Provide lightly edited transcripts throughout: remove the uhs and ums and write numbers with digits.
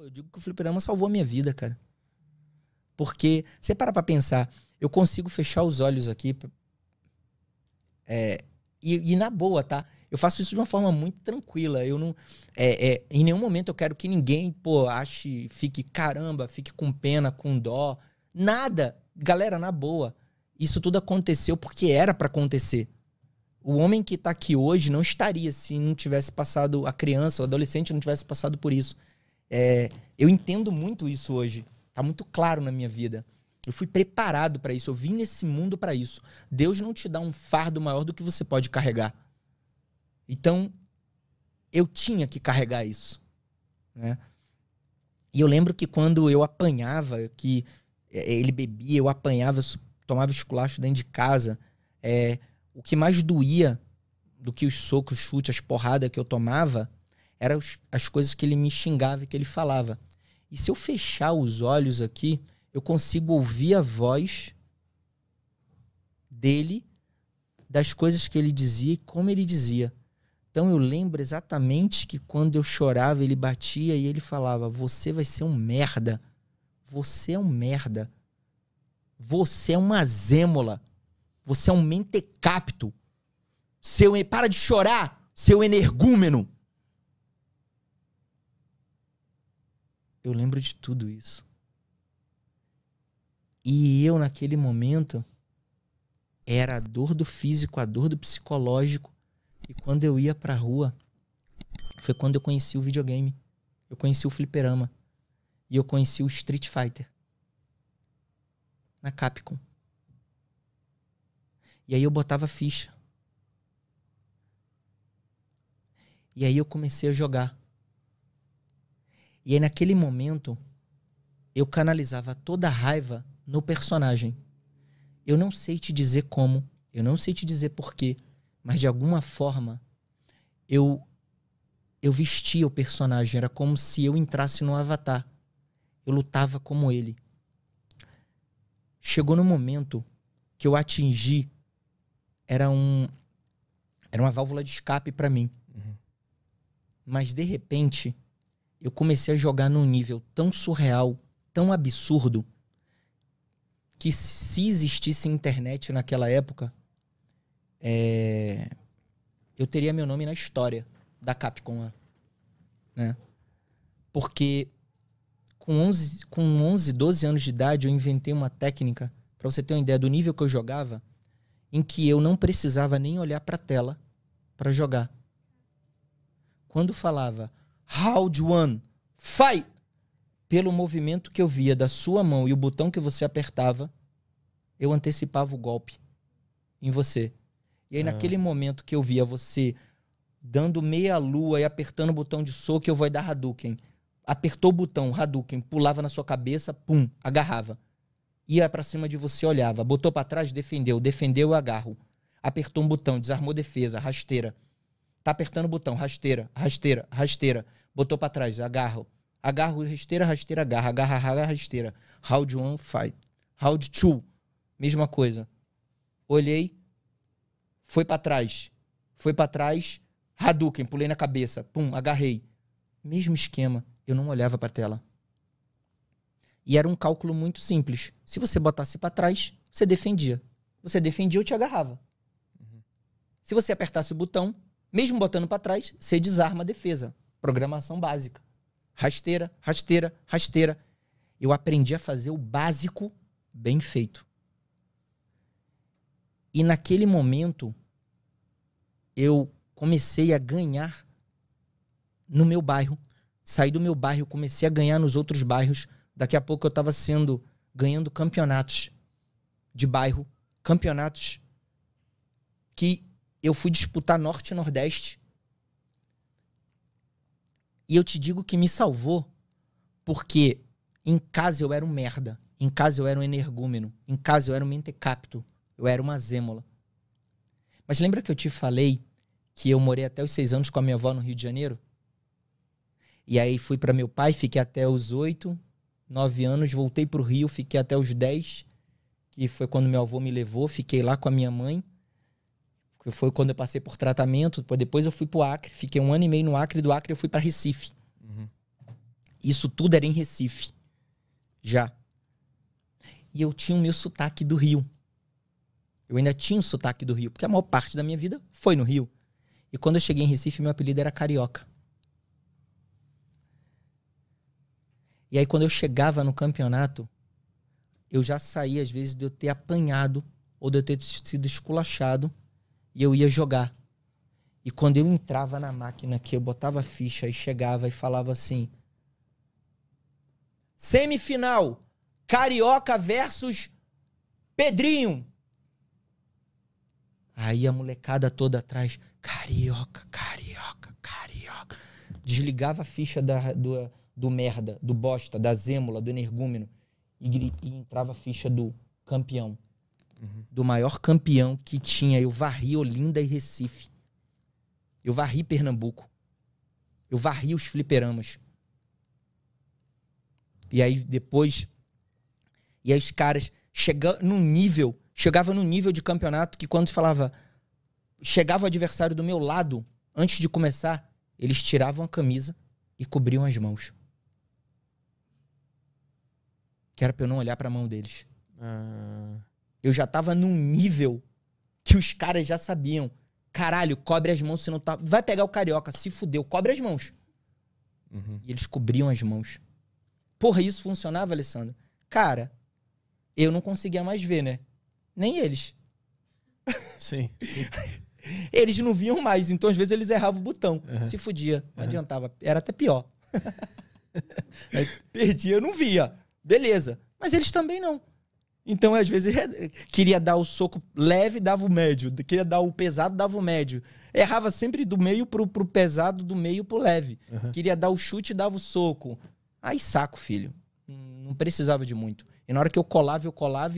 Pô, eu digo que o fliperama salvou a minha vida, cara. Porque, você para pra pensar, eu consigo fechar os olhos aqui. E na boa, tá? Eu faço isso de uma forma muito tranquila. Eu não. Em nenhum momento eu quero que ninguém, pô, ache, fique caramba, fique com pena, com dó. Nada. Galera, na boa. Isso tudo aconteceu porque era pra acontecer. O homem que tá aqui hoje não estaria se não tivesse passado, a criança, o adolescente não tivesse passado por isso. Eu entendo muito isso hoje. Tá muito claro na minha vida. Eu fui preparado para isso. Eu vim nesse mundo para isso. Deus não te dá um fardo maior do que você pode carregar. Então, eu tinha que carregar isso, né? E eu lembro que quando eu apanhava, que ele bebia, eu apanhava, tomava esculacho dentro de casa, o que mais doía do que os socos, os chutes, as porradas que eu tomava, eram as coisas que ele me xingava e que ele falava. E se eu fechar os olhos aqui, eu consigo ouvir a voz dele, das coisas que ele dizia e como ele dizia. Então eu lembro exatamente que quando eu chorava, ele batia e ele falava: você vai ser um merda. Você é um merda. Você é uma zêmola. Você é um mentecapto. Para de chorar, seu energúmeno. Eu lembro de tudo isso. E eu, naquele momento, era a dor do físico, a dor do psicológico. E quando eu ia pra rua, foi quando eu conheci o videogame. Eu conheci o fliperama. E eu conheci o Street Fighter. Na Capcom. E aí eu botava ficha. E aí eu comecei a jogar. E aí naquele momento, eu canalizava toda a raiva no personagem. Eu não sei te dizer como, eu não sei te dizer porquê, mas de alguma forma eu vestia o personagem. Era como se eu entrasse no avatar. Eu lutava como ele. Chegou no momento que eu atingi, era uma válvula de escape para mim. Uhum. Mas de repente eu comecei a jogar num nível tão surreal, tão absurdo, que se existisse internet naquela época, eu teria meu nome na história da Capcom, né? Porque com 11, 12 anos de idade eu inventei uma técnica, para você ter uma ideia do nível que eu jogava, em que eu não precisava nem olhar para a tela para jogar. Quando falava Round 1, fight! Pelo movimento que eu via da sua mão e o botão que você apertava, eu antecipava o golpe em você. E aí, naquele momento que eu via você dando meia lua e apertando o botão de soco, eu vou dar Hadouken. Apertou o botão, Hadouken, pulava na sua cabeça, pum, agarrava. Ia pra cima de você, olhava. Botou pra trás, defendeu. Defendeu, eu agarro. Apertou um botão, desarmou defesa, rasteira. Tá apertando o botão, rasteira, rasteira, rasteira. Botou pra trás, agarro. Agarro, rasteira, rasteira, agarra. Agarra, rasteira. Round 1, fight. Round 2, mesma coisa. Olhei, foi pra trás. Foi pra trás, Hadouken, pulei na cabeça. Pum, agarrei. Mesmo esquema, eu não olhava pra tela. E era um cálculo muito simples. Se você botasse pra trás, você defendia. Você defendia, eu te agarrava. Uhum. Se você apertasse o botão, mesmo botando pra trás, você desarma a defesa. Programação básica. Rasteira, rasteira, rasteira. Eu aprendi a fazer o básico bem feito. E naquele momento, eu comecei a ganhar no meu bairro. Saí do meu bairro, comecei a ganhar nos outros bairros. Daqui a pouco eu estava ganhando campeonatos de bairro. Campeonatos que eu fui disputar Norte e Nordeste. E eu te digo que me salvou porque em casa eu era um merda. Em casa eu era um energúmeno. Em casa eu era um mentecapto. Eu era uma zêmola. Mas lembra que eu te falei que eu morei até os 6 anos com a minha avó no Rio de Janeiro? E aí fui para meu pai, fiquei até os 8, 9 anos, voltei pro Rio, fiquei até os 10, que foi quando meu avô me levou, fiquei lá com a minha mãe. Foi quando eu passei por tratamento, depois eu fui pro Acre, fiquei 1 ano e meio no Acre, do Acre eu fui para Recife. Uhum. Isso tudo era em Recife. Já. E eu tinha o meu sotaque do Rio. Eu ainda tinha o sotaque do Rio, porque a maior parte da minha vida foi no Rio. E quando eu cheguei em Recife, meu apelido era Carioca. E aí, quando eu chegava no campeonato, eu já saía, às vezes, de eu ter apanhado ou de eu ter sido esculachado, e eu ia jogar. E quando eu entrava na máquina, que eu botava a ficha e chegava e falava assim: semifinal, Carioca versus Pedrinho. Aí a molecada toda atrás, Carioca, Carioca, Carioca. Desligava a ficha do merda, do bosta, da zêmula, do energúmeno e entrava a ficha do campeão. Do maior campeão que tinha. Eu varri Olinda e Recife. Eu varri Pernambuco. Eu varri os fliperamas. E aí depois... E aí os caras chegavam num nível de campeonato que quando falava... Chegava o adversário do meu lado, antes de começar, eles tiravam a camisa e cobriam as mãos. Que era pra eu não olhar pra mão deles. Eu já tava num nível que os caras já sabiam. Caralho, cobre as mãos, se não tá... Vai pegar o Carioca, se fudeu, cobre as mãos. E eles cobriam as mãos. Porra, isso funcionava, Alessandro? Cara, eu não conseguia mais ver, né? Nem eles. Sim. Eles não viam mais, então às vezes eles erravam o botão. Se fudia, não adiantava. Era até pior. Aí, perdia, eu não via. Beleza. Mas eles também não. Então, às vezes, queria dar o soco leve, dava o médio. Queria dar o pesado, dava o médio. Errava sempre do meio pro pesado, do meio pro leve. Queria dar o chute, dava o soco. Aí, saco, filho. Não precisava de muito. E na hora que eu colava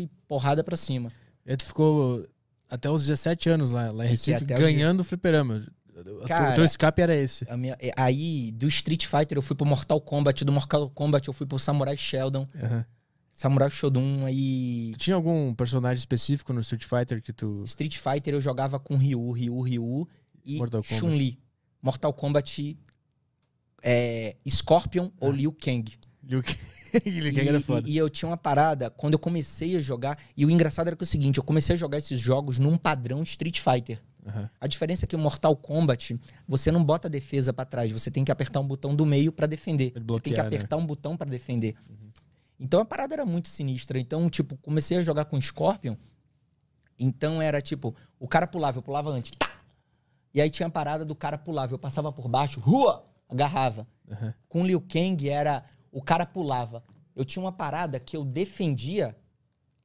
e porrada pra cima. E tu ficou até os 17 anos lá em Recife, ganhando o fliperama. O teu escape era esse. Aí, do Street Fighter, eu fui pro Mortal Kombat. Do Mortal Kombat, eu fui pro Samurai Shodown. Samurai Shodown, aí... Tinha algum personagem específico no Street Fighter que tu... Street Fighter eu jogava com Ryu e Chun-Li. Mortal Kombat, Scorpion ou Liu Kang. Liu Kang era foda. E eu tinha uma parada, quando eu comecei a jogar... E o engraçado era que é o seguinte, eu comecei a jogar esses jogos num padrão Street Fighter. A diferença é que o Mortal Kombat, você não bota a defesa pra trás, você tem que apertar um botão do meio pra defender. Você tem que apertar um botão pra defender. Então a parada era muito sinistra. Então, tipo, comecei a jogar com Scorpion. Então era tipo, o cara pulava, eu pulava antes. Tá! E aí tinha a parada do cara pulava, eu passava por baixo, agarrava. Com Liu Kang era, o cara pulava. Eu tinha uma parada que eu defendia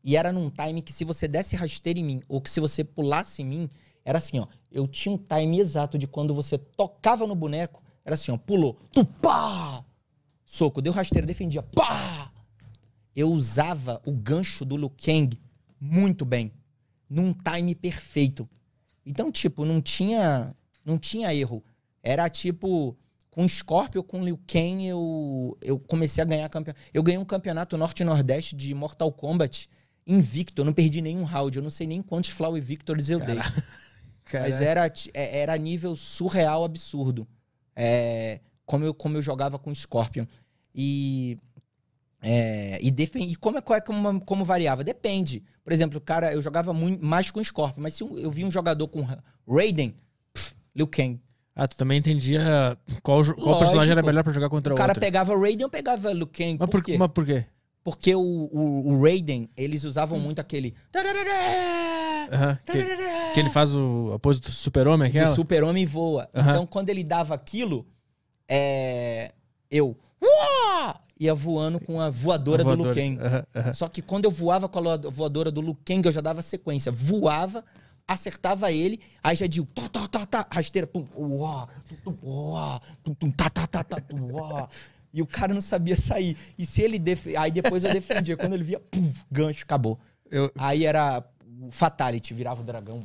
e era num time que se você desse rasteiro em mim ou que se você pulasse em mim, era assim, ó. Eu tinha um time exato de quando você tocava no boneco, era assim, ó, pulou, tu pá! Soco, deu rasteiro, defendia, pá! Eu usava o gancho do Liu Kang muito bem. Num time perfeito. Então, tipo, não tinha erro. Era tipo, com Scorpion, com Liu Kang, eu comecei a ganhar campeonato. Eu ganhei um campeonato Norte e Nordeste de Mortal Kombat invicto. Eu não perdi nenhum round. Eu não sei nem quantos Flower Victories eu dei. Mas era nível surreal, absurdo. Como eu jogava com Scorpion. E como variava? Depende. Por exemplo, cara, eu jogava mais com Scorpion, mas se eu vi um jogador com Raiden, Liu Kang. Ah, tu também entendia qual personagem era melhor pra jogar contra o outro. O cara pegava Raiden, eu pegava Liu Kang. Mas por quê? Porque o Raiden, eles usavam muito aquele... Que ele faz a pose do super-homem, aquela? Do super-homem voa. Então, quando ele dava aquilo, eu... ia voando com a voadora do Liu Kang. Só que quando eu voava com a voadora do Liu Kang, eu já dava sequência. Voava, acertava ele, aí já digo, rasteira, pum, e o cara não sabia sair. E se ele aí depois eu defendia. Quando ele via, pum, gancho, acabou. Aí era Fatality, virava o dragão.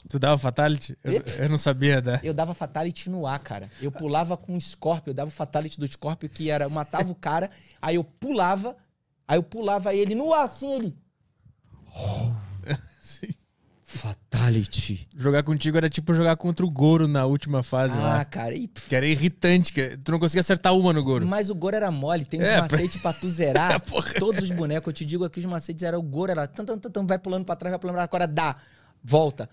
Tu dava Fatality? Eu não sabia, né? Eu dava Fatality no ar, cara. Eu pulava com o Scorpion, eu dava Fatality do Scorpion, que era, eu matava o cara, aí eu pulava ele no ar, assim, ele... Sim. Fatality. Jogar contigo era tipo jogar contra o Goro na última fase lá. Ah, cara. Que era irritante, que tu não conseguia acertar uma no Goro. Mas o Goro era mole, tem uns macetes pra tu zerar. Todos os bonecos, eu te digo aqui, os macetes eram o Goro, era vai pulando pra trás, vai pulando pra trás, agora dá, volta,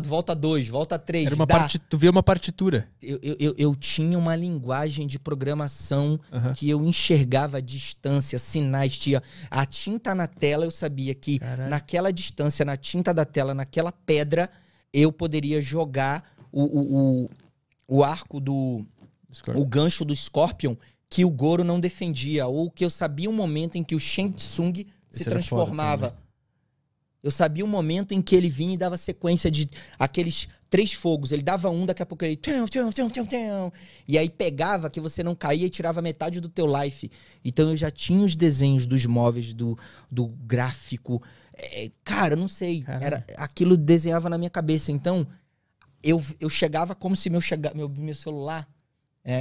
volta 2, volta 3, era uma tu via uma partitura. Eu tinha uma linguagem de programação que eu enxergava a distância, sinais, tinha a tinta na tela, eu sabia que naquela distância, na tinta da tela, naquela pedra, eu poderia jogar o arco o gancho do Scorpion que o Goro não defendia, ou que eu sabia um momento em que o Shang Tsung se transformava. Eu sabia o momento em que ele vinha e dava sequência de aqueles 3 fogos. Ele dava um, daqui a pouco ele... E aí pegava que você não caía e tirava metade do teu life. Então eu já tinha os desenhos dos móveis, do gráfico. Cara, não sei. Aquilo desenhava na minha cabeça. Então eu chegava como se meu celular,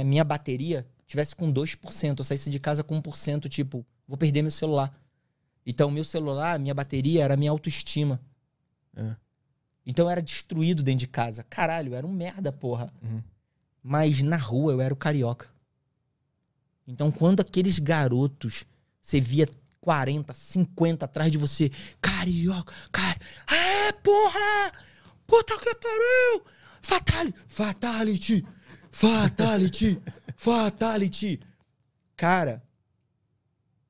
minha bateria, tivesse com 2%. Eu saísse de casa com 1%, tipo, vou perder meu celular. Então, meu celular, minha bateria, era minha autoestima. Então, eu era destruído dentro de casa. Caralho, eu era um merda, porra. Mas na rua, eu era o carioca. Então, quando aqueles garotos, você via 40, 50 atrás de você, carioca, porra! Puta que pariu! Fatality! Cara,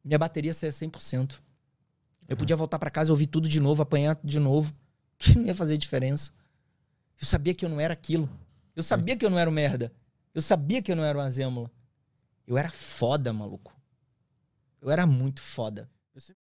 minha bateria saía 100%. Eu podia voltar pra casa, ouvir tudo de novo, apanhar de novo. Que não ia fazer diferença. Eu sabia que eu não era aquilo. Eu sabia que eu não era um merda. Eu sabia que eu não era uma zêmula. Eu era foda, maluco. Eu era muito foda.